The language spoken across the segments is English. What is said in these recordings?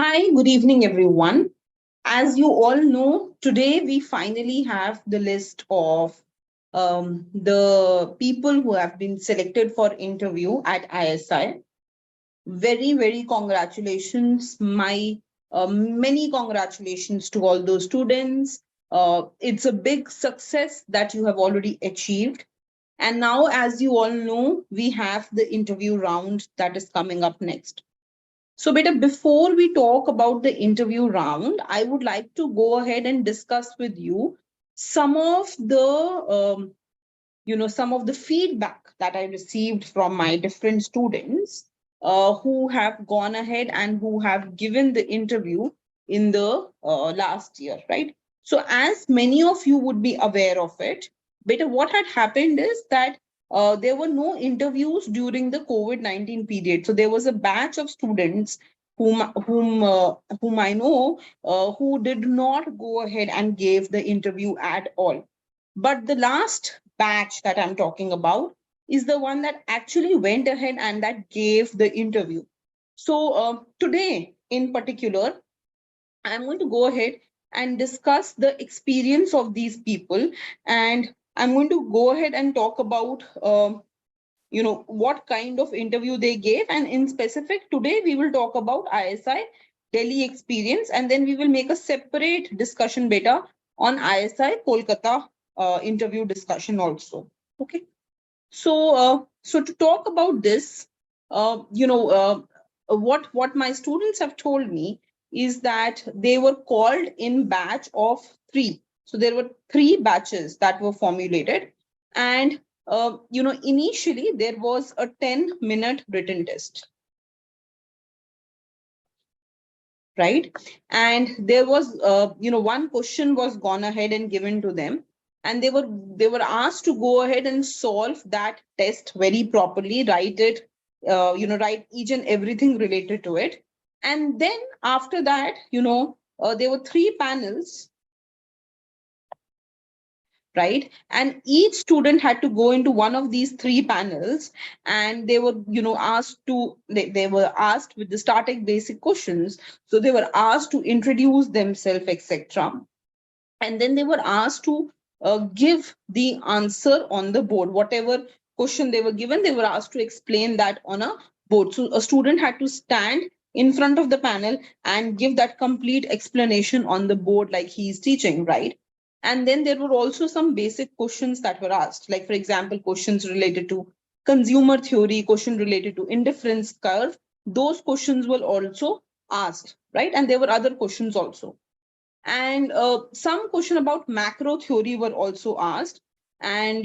Hi, good evening, everyone. As you all know, today we finally have the list of the people who have been selected for interview at ISI. Very congratulations. My many congratulations to all those students. It's a big success that you have already achieved. And now, as you all know, we have the interview round that is coming up next. So, beta, before we talk about the interview round, I would like to go ahead and discuss with you some of the feedback that I received from my different students who have gone ahead and who have given the interview in the last year, right? So, as many of you would be aware of it, beta, what had happened is that there were no interviews during the COVID-19 period. So there was a batch of students whom I know who did not go ahead and gave the interview at all. But the last batch that I'm talking about is the one that actually went ahead and that gave the interview. So today, in particular, I'm going to go ahead and discuss the experience of these people, and I'm going to go ahead and talk about what kind of interview they gave, and in specific today we will talk about ISI Delhi experience, and then we will make a separate discussion beta on ISI Kolkata interview discussion also. Okay, so to talk about this, what my students have told me is that they were called in batch of 3. So there were 3 batches that were formulated, and initially there was a 10-minute written test, right? And there was one question was gone ahead and given to them, and they were asked to go ahead and solve that test very properly, write it, write each and everything related to it. And then after that, there were 3 panels, right? And each student had to go into one of these 3 panels, and they were they were asked with the static basic questions. So they were asked to introduce themselves, etc. And then they were asked to give the answer on the board. Whatever question they were given, they were asked to explain that on a board. So a student had to stand in front of the panel and give that complete explanation on the board like he's teaching, right? And then there were also some basic questions that were asked, like, for example, questions related to consumer theory, question related to indifference curve. Those questions were also asked, right? And there were other questions also. And some question about macro theory were also asked. And,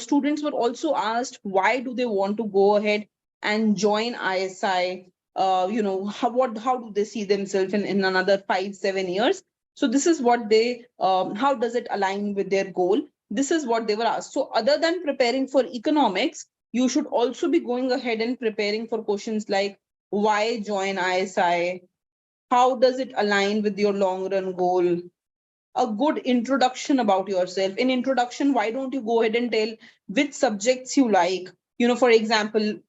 students were also asked, why do they want to go ahead and join ISI? How do they see themselves in another 5-7 years? So this is what how does it align with their goal? This is what they were asked. So other than preparing for economics, you should also be going ahead and preparing for questions like, why join ISI? How does it align with your long run goal? A good introduction about yourself. In introduction, why don't you go ahead and tell which subjects you like? For example,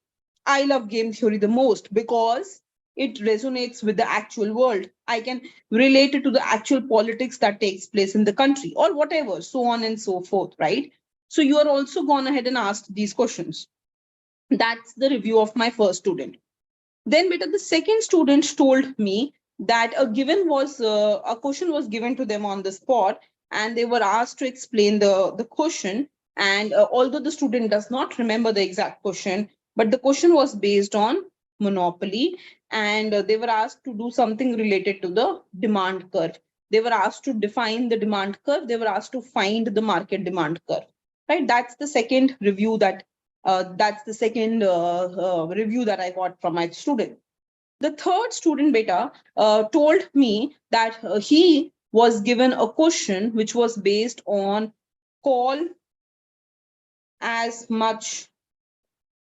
I love game theory the most because it resonates with the actual world. I can relate it to the actual politics that takes place in the country, or whatever, so on and so forth, right? So you are also gone ahead and asked these questions. That's the review of my first student. Then beta, the second student told me that a question was given to them on the spot, and they were asked to explain the question. And although the student does not remember the exact question, but the question was based on monopoly, and they were asked to do something related to the demand curve. They were asked to define the demand curve. They were asked to find the market demand curve, right? That's the second review that I got from my student. The third student beta told me that he was given a question which was based on call as much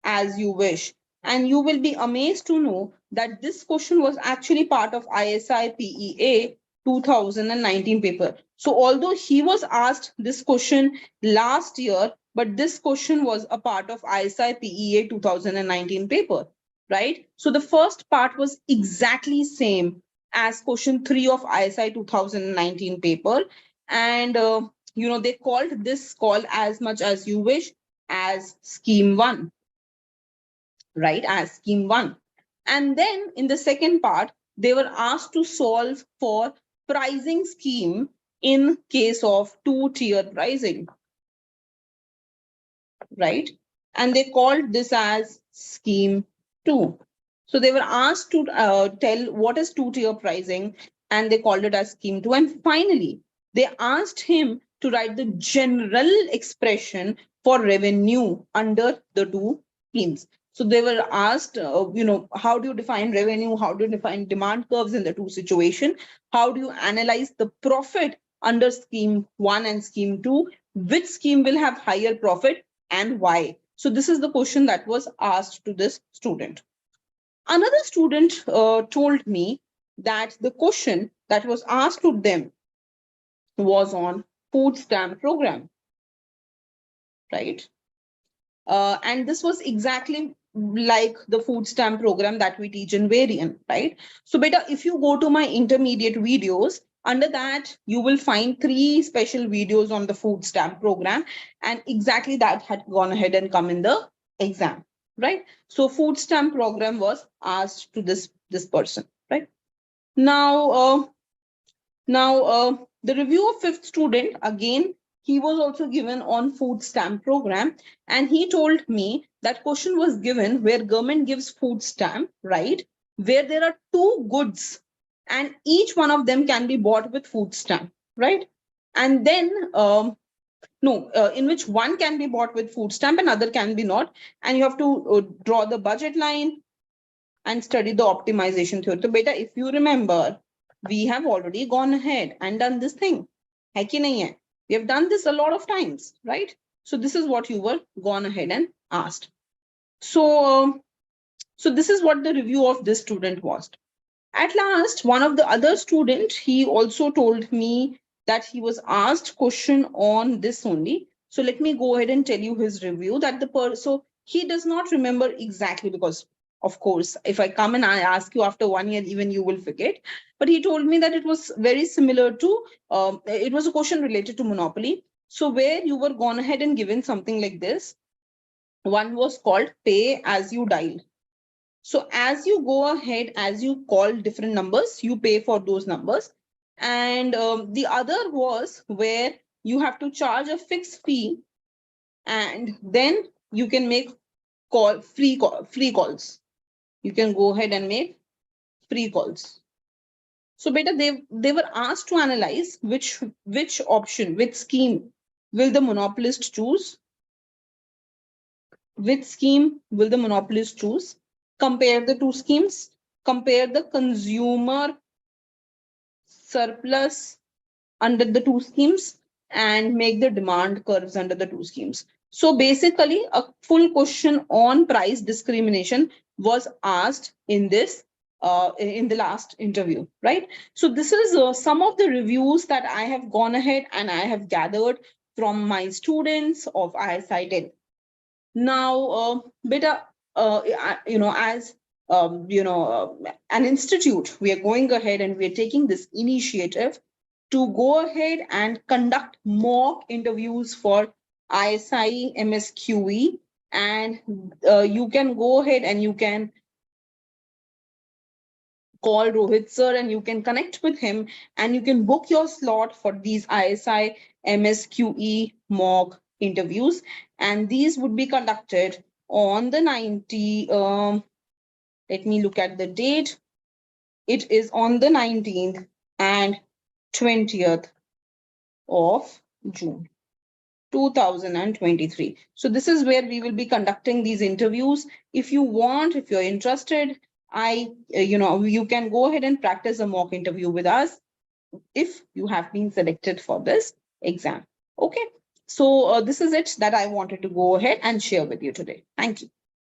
as you wish. And you will be amazed to know that this question was actually part of ISI PEA 2019 paper. So although he was asked this question last year, but this question was a part of ISI PEA 2019 paper, right? So the first part was exactly same. as question 3 of ISI 2019 paper. And, they called this call as much as you wish as scheme 1, right? As scheme 1. And then in the second part, they were asked to solve for pricing scheme in case of 2-tier pricing, right? And they called this as scheme 2. So they were asked to tell what is 2-tier pricing, and they called it as scheme 2. And finally, they asked him to write the general expression for revenue under the 2 schemes. So they were asked, how do you define revenue? How do you define demand curves in the 2 situation? How do you analyze the profit under scheme 1 and scheme 2? Which scheme will have higher profit and why? So this is the question that was asked to this student. Another student told me that the question that was asked to them was on food stamp program, right? And this was exactly like the food stamp program that we teach in Varian, right? So beta, if you go to my intermediate videos, under that, you will find 3 special videos on the food stamp program, and exactly that had gone ahead and come in the exam, right? So food stamp program was asked to this person, right? Now, the review of 5th student, again, he was also given on food stamp program, and he told me that question was given where government gives food stamp, right? Where there are 2 goods and each one of them can be bought with food stamp, right? And then, in which one can be bought with food stamp and other can be not. And you have to draw the budget line and study the optimization theory. So beta, if you remember, we have already gone ahead and done this thing. Hai ki nahi hai? We have done this a lot of times, right? So this is what you were gone ahead and asked. So this is what the review of this student was. At last, one of the other students, he also told me that he was asked question on this only. So let me go ahead and tell you his review that so he does not remember exactly, because of course, if I come and I ask you after 1 year, even you will forget. But he told me that it was very similar to, it was a question related to monopoly. So where you were gone ahead and given something like this. One was called pay as you dial. So as you go ahead, as you call different numbers, you pay for those numbers. And the other was where you have to charge a fixed fee, and then you can make free calls. You can go ahead and make free calls. So beta, they were asked to analyze which option, which scheme will the monopolist choose? Which scheme will the monopolist choose? Compare the 2 schemes, compare the consumer surplus under the 2 schemes, and make the demand curves under the 2 schemes. So basically, a full question on price discrimination was asked in this, in the last interview, right? So this is some of the reviews that I have gone ahead and I have gathered from my students of ISI 10. Now, beta, as an institute, we are going ahead and we are taking this initiative to go ahead and conduct mock interviews for ISI MSQE, and you can go ahead and you can call Rohit sir and you can connect with him and you can book your slot for these ISI MSQE mock interviews, and these would be conducted on the 90th. Let me look at the date. It is on the 19th and 20th of June 2023. So this is where we will be conducting these interviews. If you want, if you're interested, you can go ahead and practice a mock interview with us if you have been selected for this exam. Okay. So this is it that I wanted to go ahead and share with you today. Thank you.